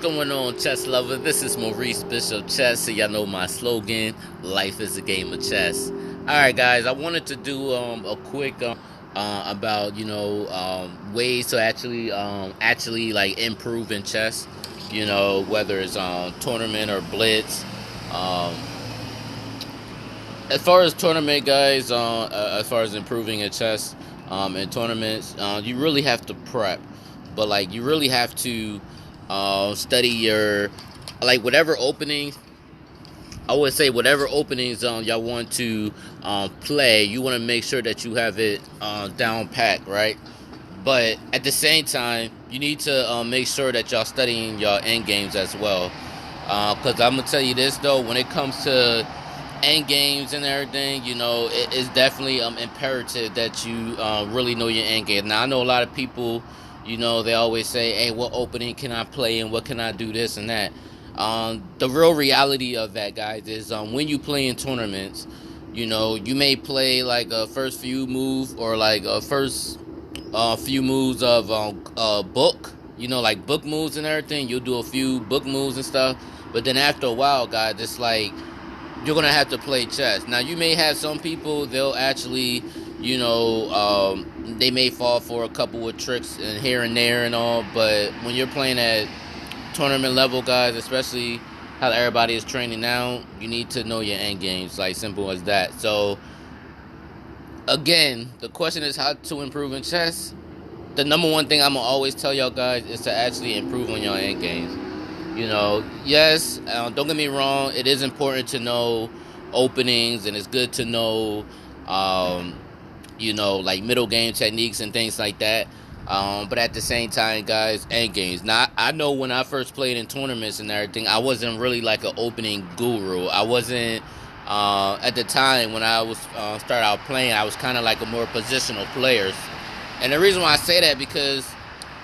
going on, chess lover? This is Maurice Bishop Chess, so y'all know my slogan: "Life is a game of chess." All right, guys. I wanted to do a quick about ways to actually like improve in chess. Whether it's tournament or blitz. Um, as far as tournament guys, as far as improving in chess, in tournaments, you really have to prep, but like you really have to study your like whatever openings. I would say whatever openings y'all want to play, you want to make sure that you have it down pat, right? But at the same time, you need to make sure that y'all studying your end games as well. Because I'm gonna tell you this though, when it comes to end games and everything, it's definitely imperative that you really know your end game. Now I know a lot of people, they always say, "Hey, what opening can I play and what can I do this and that." The real reality of that, guys, is when you play in tournaments, you may play like a first few move or like a first few moves of book, like book moves and everything. You'll do a few book moves and stuff, but then after a while, guys, it's like you're gonna have to play chess. Now you may have some people they'll actually, they may fall for a couple of tricks and here and there and all, but when you're playing at tournament level, guys, especially how everybody is training now, you need to know your end games, like simple as that. So again, the question is how to improve in chess. The number one thing I'm gonna always tell y'all guys is to actually improve on your end games. Yes, don't get me wrong. It is important to know openings, and it's good to know, like middle game techniques and things like that. But at the same time, guys, end games. Now, I know when I first played in tournaments and everything, I wasn't really like an opening guru. I wasn't. At the time when I was start out playing, I was kind of like a more positional player. And the reason why I say that because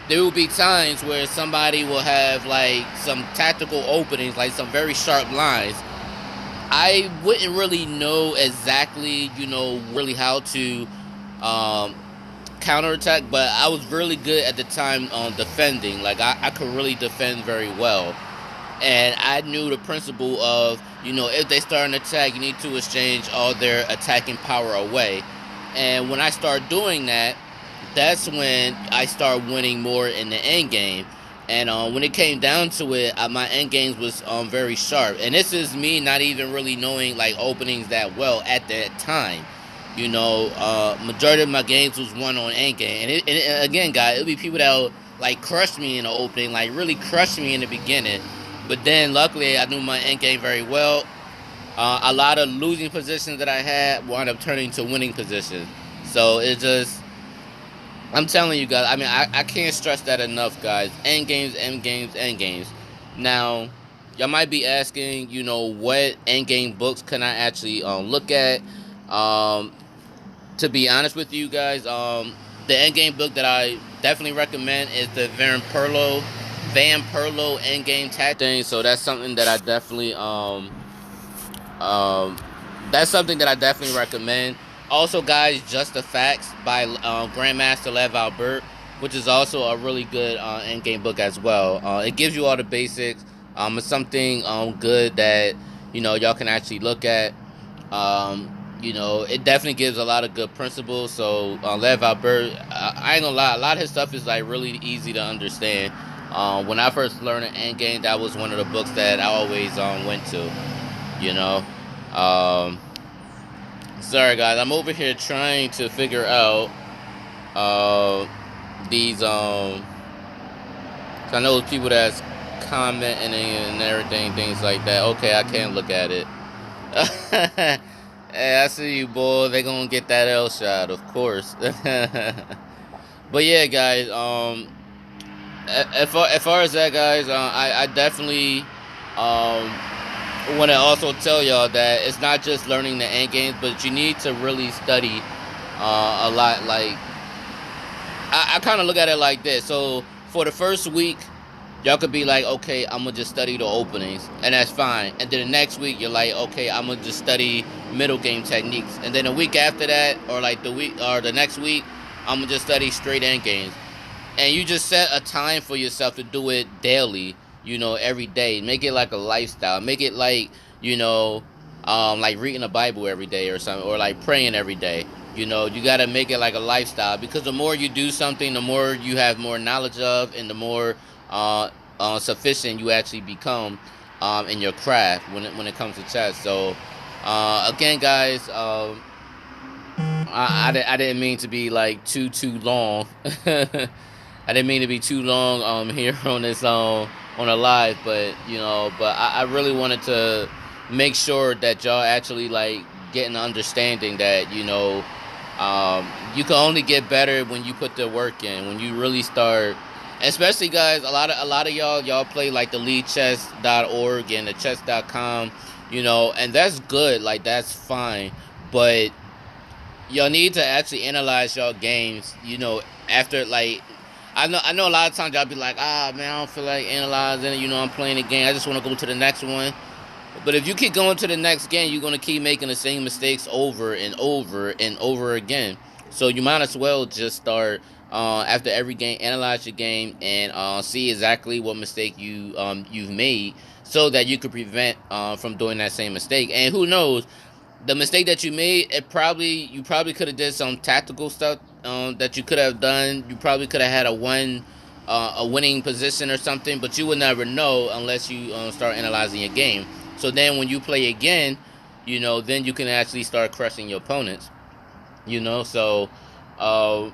there will be times where somebody will have like some tactical openings, like some very sharp lines. I wouldn't really know exactly, really how to um, counterattack, but I was really good at the time on defending. Like I could really defend very well, and I knew the principle of, if they start an attack, you need to exchange all their attacking power away. And when I start doing that, that's when I start winning more in the end game. And when it came down to it, my end games was very sharp. And this is me not even really knowing like openings that well at that time. Majority of my games was won on end game. And again, guys, it'll be people that will like crush me in the opening, like really crush me in the beginning. But then luckily I knew my end game very well. A lot of losing positions that I had wound up turning to winning positions. So it just, I'm telling you guys, I mean, I can't stress that enough, guys. End games, end games, end games. Now, y'all might be asking, what end game books can I actually look at? Um, to be honest with you guys, the end game book that I definitely recommend is the Van Perlo end game tactics. So um, that's something that I definitely recommend. Also, guys, Just the Facts by Grandmaster Lev Albert, which is also a really good end-game book as well. It gives you all the basics. It's something good that, y'all can actually look at. It definitely gives a lot of good principles. So, Lev Albert, I ain't gonna lie, a lot of his stuff is like really easy to understand. When I first learned an endgame, that was one of the books that I always went to, you know. Um, Sorry, guys. I'm over here trying to figure out these. 'Cause I know people that's commenting and everything, things like that. Okay, I can't look at it. Hey, I see you, boy. They gonna get that L shot, of course. But yeah, guys. As far as that, guys, I definitely um want to also tell y'all that it's not just learning the end games, but you need to really study a lot. Like I kind of look at it like this. So for the first week, y'all could be like, okay, I'm gonna just study the openings, and that's fine. And then the next week, you're like, okay, I'm gonna just study middle game techniques. And then the week after that, or like the next week, I'm gonna just study straight end games. And you just set a time for yourself to do it daily. every day. Make it like a lifestyle. Make it like, like reading the Bible every day or something, or like praying every day. You got to make it like a lifestyle, because the more you do something, the more you have more knowledge of, and the more uh, sufficient you actually become in your craft when it comes to chess. So, again, guys, I didn't mean to be like too long. I didn't mean to be too long here on this on a live, but I really wanted to make sure that y'all actually like get an understanding that you can only get better when you put the work in, when you really start. Especially, guys, a lot of y'all play like the leadchess.org and the chess.com, and that's good, like that's fine, but y'all need to actually analyze y'all games, after, like, I know a lot of times y'all be like, man, I don't feel like analyzing it, I'm playing a game, I just want to go to the next one. But if you keep going to the next game, you're gonna keep making the same mistakes over and over and over again. So you might as well just start, after every game, analyze your game and see exactly what mistake you've made, so that you could prevent from doing that same mistake. And who knows, the mistake that you made, you probably could have did some tactical stuff that you could have done. You probably could have had a winning position or something, but you would never know unless you start analyzing your game. So then when you play again, then you can actually start crushing your opponents. So uh,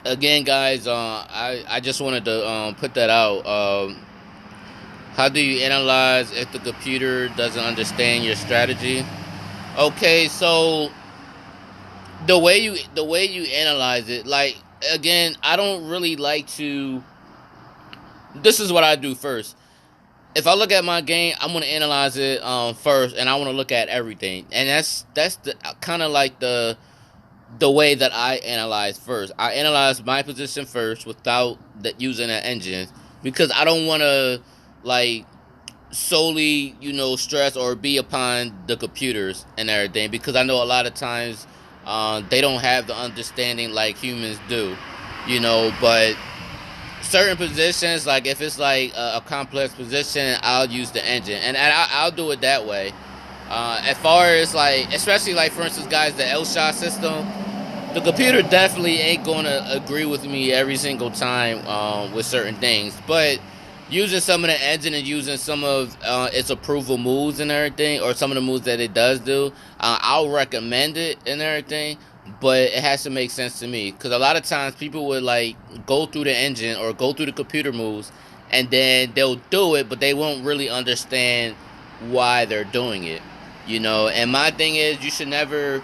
again, guys, I just wanted to put that out. How do you analyze if the computer doesn't understand your strategy? Okay, so the way you analyze it, like, again, I don't really like to. This is what I do first. If I look at my game, I'm gonna analyze it first, and I want to look at everything, and that's the kind of like the way that I analyze first. I analyze my position first without using an engine, because I don't want to, like, solely, stress or be upon the computers and everything, because I know a lot of times they don't have the understanding like humans do, but certain positions, like if it's like a complex position, I'll use the engine, and I'll do it that way. As far as, like, especially like, for instance, guys, the L shot system, the computer definitely ain't gonna agree with me every single time with certain things, but using some of the engine and using some of its approval moves and everything, or some of the moves that it does do, I'll recommend it and everything. But it has to make sense to me, because a lot of times people would like go through the engine or go through the computer moves, and then they'll do it, but they won't really understand why they're doing it. And my thing is, you should never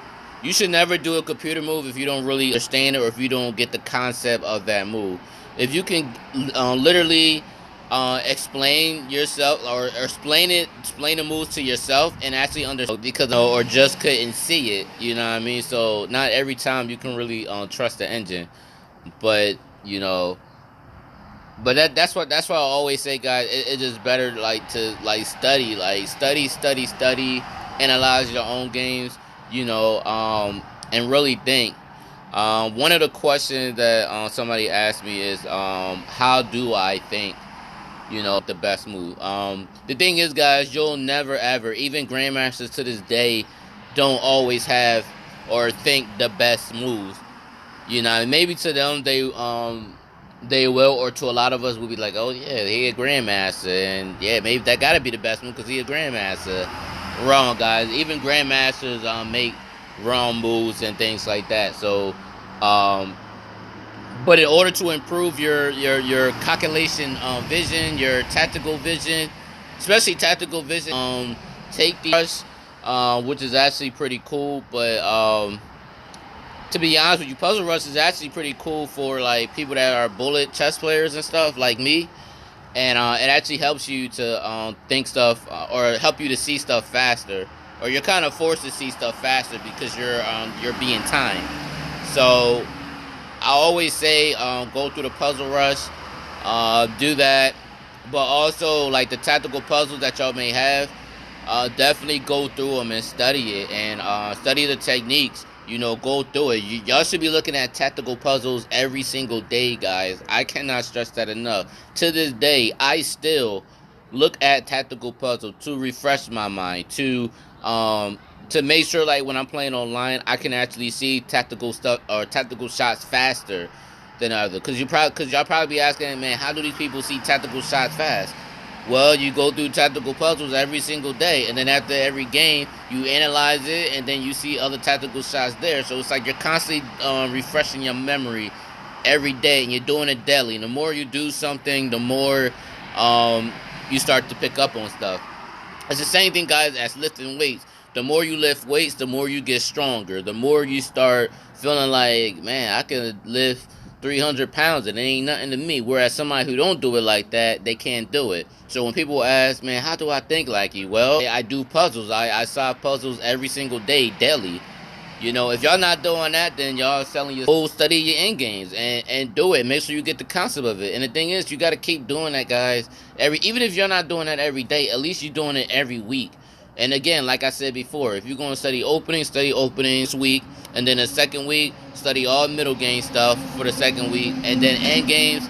do a computer move if you don't really understand it, or if you don't get the concept of that move. If you can literally explain yourself, or explain the moves to yourself and actually understand, because, or just couldn't see it, you know what I mean? So not every time you can really trust the engine, but that's why I always say, guys, it's just better, like, to like study, study, analyze your own games, and really think. One of the questions that somebody asked me is, how do I think, the best move? The thing is, guys, you'll never ever, even grandmasters to this day, don't always have or think the best moves. Maybe to them they will, or to a lot of us will be like, oh yeah, he a grandmaster, and yeah, maybe that gotta be the best move because he a grandmaster. Wrong, guys. Even grandmasters make wrong moves and things like that. So, um, but in order to improve your calculation vision, your tactical vision, especially tactical vision, take the rush, which is actually pretty cool. But to be honest with you, puzzle rush is actually pretty cool for like people that are bullet chess players and stuff like me. And it actually helps you to think stuff, or help you to see stuff faster, or you're kind of forced to see stuff faster because you're being timed. So I always say, go through the puzzle rush, do that, but also like the tactical puzzles that y'all may have, definitely go through them and study it, and study the techniques. Go through it. Y'all should be looking at tactical puzzles every single day, guys. I cannot stress that enough. To this day, I still look at tactical puzzle to refresh my mind, um to make sure like when I'm playing online, I can actually see tactical stuff or tactical shots faster than other. Because y'all probably be asking, man, how do these people see tactical shots fast? Well, you go through tactical puzzles every single day, and then after every game, you analyze it, and then you see other tactical shots there. So it's like you're constantly refreshing your memory every day, and you're doing it daily. And the more you do something, the more you start to pick up on stuff. It's the same thing, guys, as lifting weights. The more you lift weights, the more you get stronger. The more you start feeling like, man, I can lift 300 pounds and it ain't nothing to me. Whereas somebody who don't do it like that, they can't do it. So when people ask, man, how do I think like you? Well, I do puzzles. I solve puzzles every single day, daily. You know, if y'all not doing that, then y'all selling your whole study your end games and do it. Make sure you get the concept of it. And the thing is, you got to keep doing that, guys. Even if you're not doing that every day, at least you're doing it every week. And again, like I said before, if you're going to study openings week, and then the second week study all middle game stuff for the second week, and then end games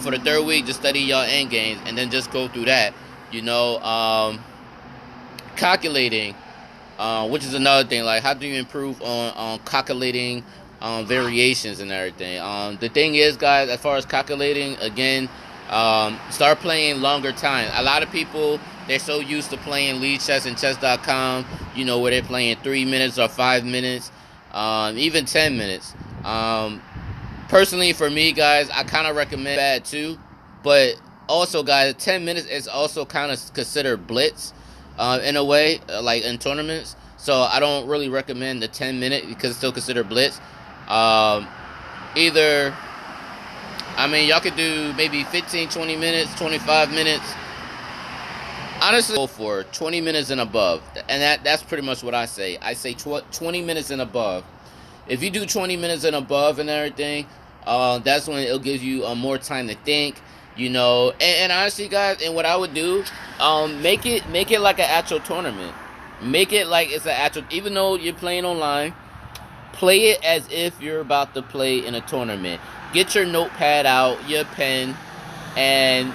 for the third week, just study your end games, and then just go through that. You know, calculating. Which is another thing. Like, how do you improve on calculating variations and everything? The thing is, guys, as far as calculating, again, start playing longer time. A lot of people, they're so used to playing lead chess and chess.com, you know, where they're playing 3 minutes or 5 minutes, even 10 minutes. Personally, for me, guys, I kind of recommend that too. But also, guys, 10 minutes is also kind of considered blitz in a way, like in tournaments. So I don't really recommend the 10 minute because it's still considered blitz. Either, I mean, y'all could do maybe 15, 20 minutes, 25 minutes. Honestly, go for 20 minutes and above. And that's pretty much what I say. I say 20 minutes and above. If you do 20 minutes and above and everything, that's when it'll give you more time to think, you know. And honestly, guys, and what I would do, make it like an actual tournament. Make it like it's an actual, even though you're playing online, play it as if you're about to play in a tournament. Get your notepad out, your pen, and,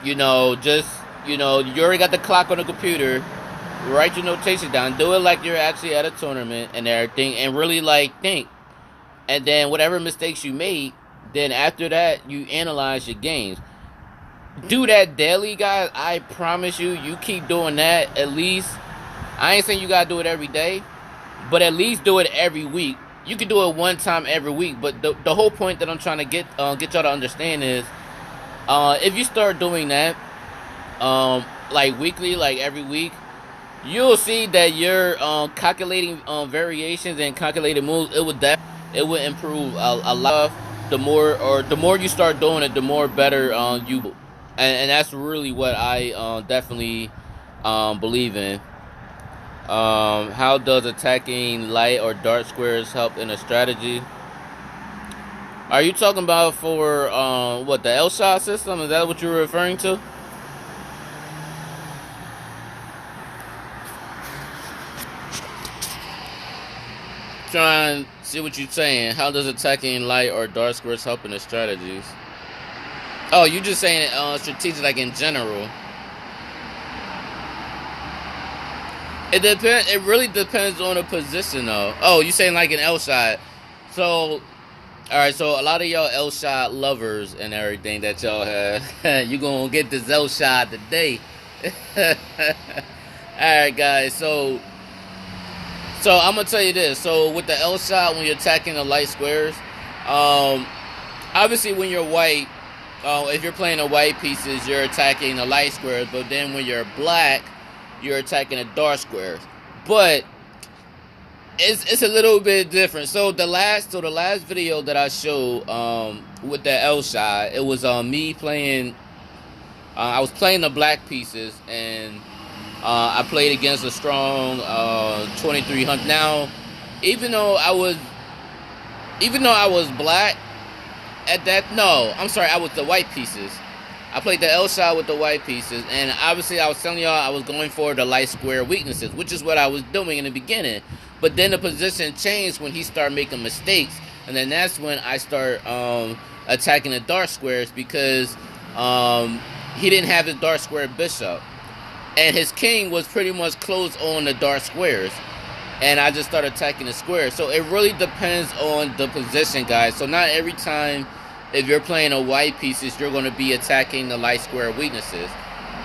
you know, just, you know, you already got the clock on the computer. Write your notation down. Do it like you're actually at a tournament and everything, and really like think. And then whatever mistakes you made, then after that you analyze your games. Do that daily, guys. I promise you, you keep doing that at least. I ain't saying you gotta do it every day, but at least do it every week. You can do it one time every week, but the whole point that I'm trying to get y'all to understand is, if you start doing that, like weekly, like every week, you'll see that you're calculating variations and calculated moves. It would improve a lot. The more you start doing it, the more better you. And that's really what I definitely believe in. How does attacking light or dark squares help in a strategy? Are you talking about for what, the L shot system? Is that what you're referring to? Trying to see what you're saying. How does attacking light or dark squares help in the strategies? Oh, you just saying strategic, like in general. It depends. It really depends on the position, though. Oh, you saying like an L shot? So, all right. So a lot of y'all L shot lovers and everything that y'all have, you gonna get this L shot today. All right, guys. So I'm gonna tell you this. So with the L shot, when you're attacking the light squares, obviously when you're white, if you're playing the white pieces, you're attacking the light squares. But then when you're black, you're attacking the dark squares. But it's a little bit different. So the last video that I showed with the L shot, it was me playing. I was playing the black pieces, and I played against a strong 2300. Now, even though I was black at that, no, I'm sorry, I was the white pieces. I played the L shot with the white pieces, and obviously I was telling y'all I was going for the light square weaknesses, which is what I was doing in the beginning. But then the position changed when he started making mistakes, and then that's when I start attacking the dark squares, because he didn't have his dark square bishop, and his king was pretty much closed on the dark squares. And I just started attacking the square. So it really depends on the position, guys. So not every time, if you're playing a white pieces, you're going to be attacking the light square weaknesses.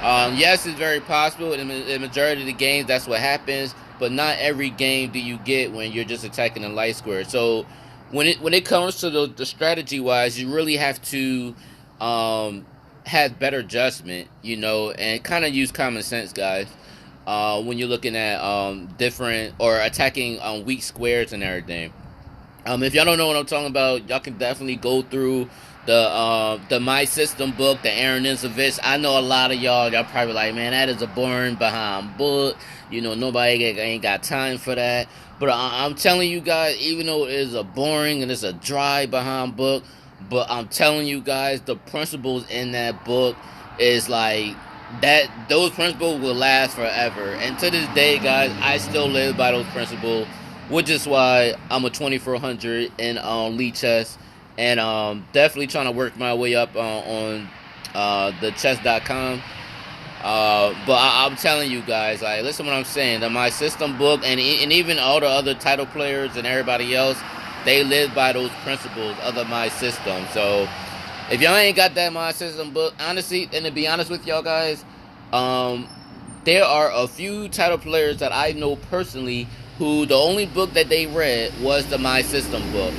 Yes, it's very possible. In the majority of the games, that's what happens. But not every game do you get when you're just attacking the light square. So when it comes to the strategy wise, you really have to have better judgment, and kind of use common sense, guys. When you're looking at different or attacking weak squares and everything. If y'all don't know what I'm talking about, y'all can definitely go through the My System book, the Aaron Nizovich. I know a lot of y'all probably like, man, that is a boring behind book. Nobody ain't got time for that. But I'm telling you guys, even though it is a boring and it's a dry behind book, but I'm telling you guys, the principles in that book is like that. Those principles will last forever. And to this day, guys, I still live by those principles, which is why I'm a 2400 in Lead Chess, and definitely trying to work my way up on the chess.com. But I'm telling you guys, like, listen what I'm saying. My system book and even all the other title players and everybody else, they live by those principles of the My System. So if y'all ain't got that My System book, honestly, and to be honest with y'all guys, there are a few title players that I know personally who the only book that they read was the My System book,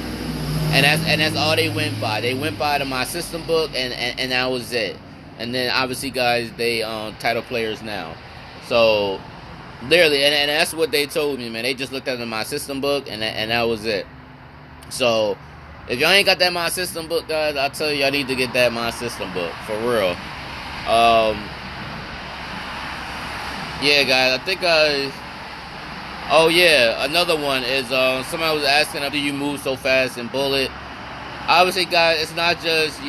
and that's all they went by. They went by the My System book, and that was it. And then obviously, guys, they title players now. So literally, and that's what they told me, man. They just looked at the My System book, and that was it. So if y'all ain't got that My System book, guys, I tell you, y'all need to get that My System book for real. Yeah, guys, I think oh yeah, another one is somebody was asking, do you move so fast in Bullet? Obviously, guys, it's not just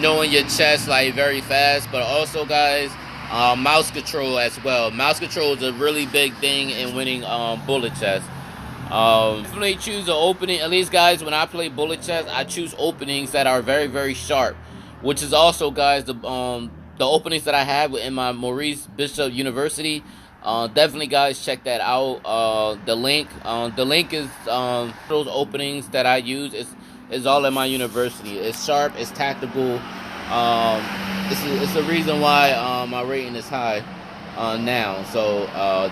knowing your chess like very fast, but also, guys, mouse control as well. Mouse control is a really big thing in winning Bullet chess. Definitely choose an opening. At least, guys, when I play Bullet chess, I choose openings that are very, very sharp, which is also, guys, the openings that I have in my Maurice Bishop University. Definitely, guys, check that out. The link is those openings that I use is all in my university. It's sharp, it's tactical. It's the reason why my rating is high now. So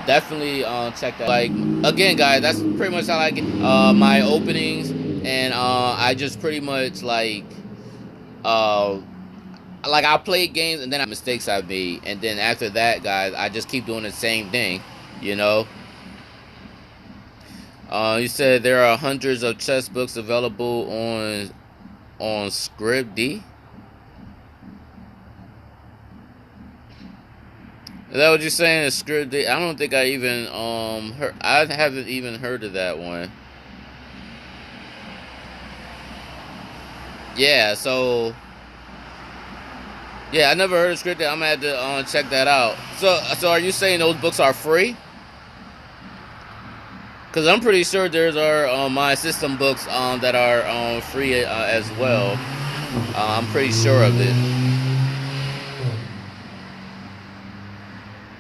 definitely check that. Like, again, guys, that's pretty much how I get my openings, and I just pretty much like I'll play games and then mistakes I've made, and then after that, guys, I just keep doing the same thing, You said there are hundreds of chess books available on Script D. Is that what you're saying? Is Script D? I don't think I even heard. I haven't even heard of that one. Yeah. So. Yeah, I never heard of Script D. I'm gonna have to check that out. So are you saying those books are free? Because I'm pretty sure there's My System books that are free as well. I'm pretty sure of it.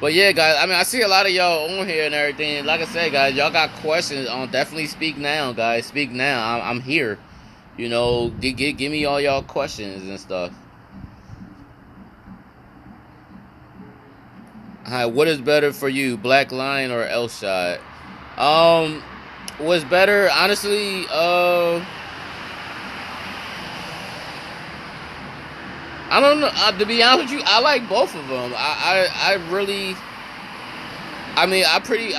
But yeah, guys, I mean, I see a lot of y'all on here and everything. Like I said, guys, y'all got questions. Definitely speak now, guys. Speak now. I'm here. Give me all y'all questions and stuff. Hi, what is better for you, Black Lion or L-Shot? What's better, honestly, I don't know. To be honest with you, I like both of them. I really, I mean, I pretty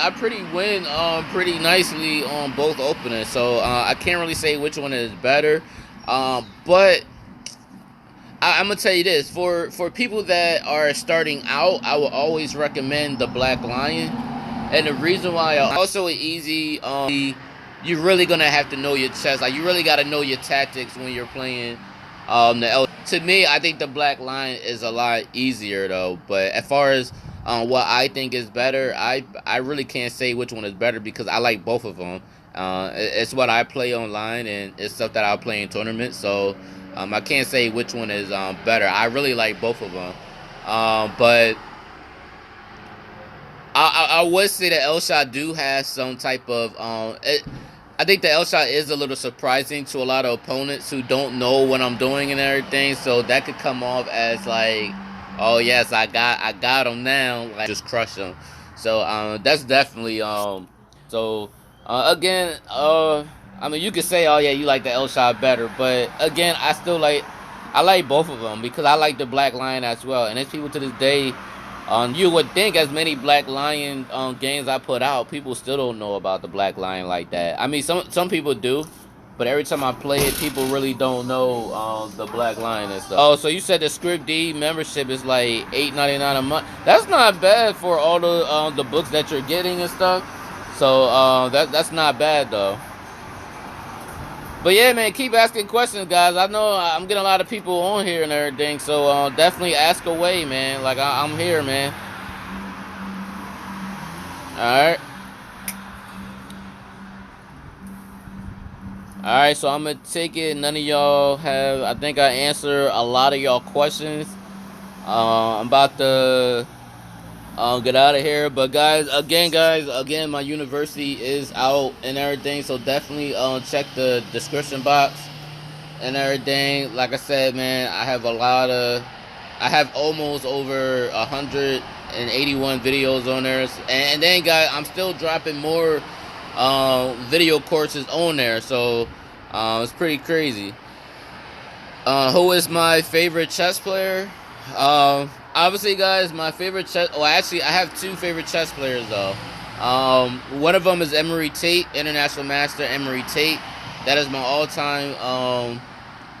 win pretty nicely on both openers. So I can't really say which one is better. But I'm gonna tell you this: for people that are starting out, I will always recommend the Black Lion. And the reason why, also easy, you're really gonna have to know your chess. Like, you really gotta know your tactics when you're playing the L. To me, I think the Black Lion is a lot easier though. But as far as what I think is better, I really can't say which one is better because I like both of them. It's what I play online, and it's stuff that I play in tournaments. So I can't say which one is better. I really like both of them, but I would say that L shot do have some type of I think the L shot is a little surprising to a lot of opponents who don't know what I'm doing and everything. So that could come off as like, oh yes, I got him now, like just crush him. So that's definitely so again I mean you could say, oh yeah, you like the L shot better, but again I like both of them because I like the Black Lion as well, and there's people to this day. You would think as many Black Lion games I put out, people still don't know about the Black Lion like that. I mean, some people do, but every time I play it, people really don't know the Black Lion and stuff. Oh, so you said the Script D membership is like $8.99 a month. That's not bad for all the books that you're getting and stuff. So that's not bad though. But yeah, man, keep asking questions, guys. I know I'm getting a lot of people on here and everything, so definitely ask away, man. Like, I'm here, man. Alright. Alright, so I'm going to take it. None of y'all have... I think I answered a lot of y'all questions. I'm about to... get out of here, but guys, again, my university is out and everything, so definitely check the description box and everything. Like I said, man, I have almost over 181 videos on there, and then guys, I'm still dropping more video courses on there, so it's pretty crazy. Who is my favorite chess player? Obviously, guys, my favorite chess... Oh, actually, I have two favorite chess players, though. One of them is Emery Tate, International Master Emery Tate. That is my all-time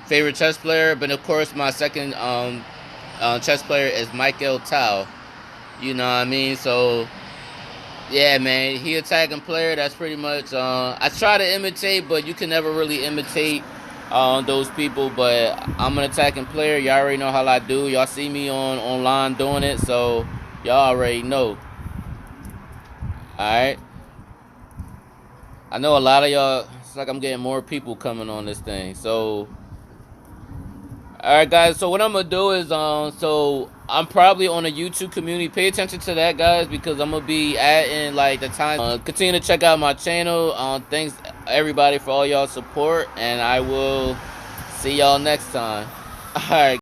favorite chess player. But, of course, my second chess player is Michael Tao. You know what I mean? So, yeah, man, he attacking player. That's pretty much... I try to imitate, but you can never really imitate those people, but I'm an attacking player. Y'all already know how I do. Y'all see me online doing it, so y'all already know. Alright, I know a lot of y'all, it's like I'm getting more people coming on this thing, so alright guys, so what I'm gonna do is so I'm probably on a YouTube community. Pay attention to that, guys, because I'm gonna be adding like the time. Continue to check out my channel. Thanks everybody for all y'all support, and I will see y'all next time. Alright.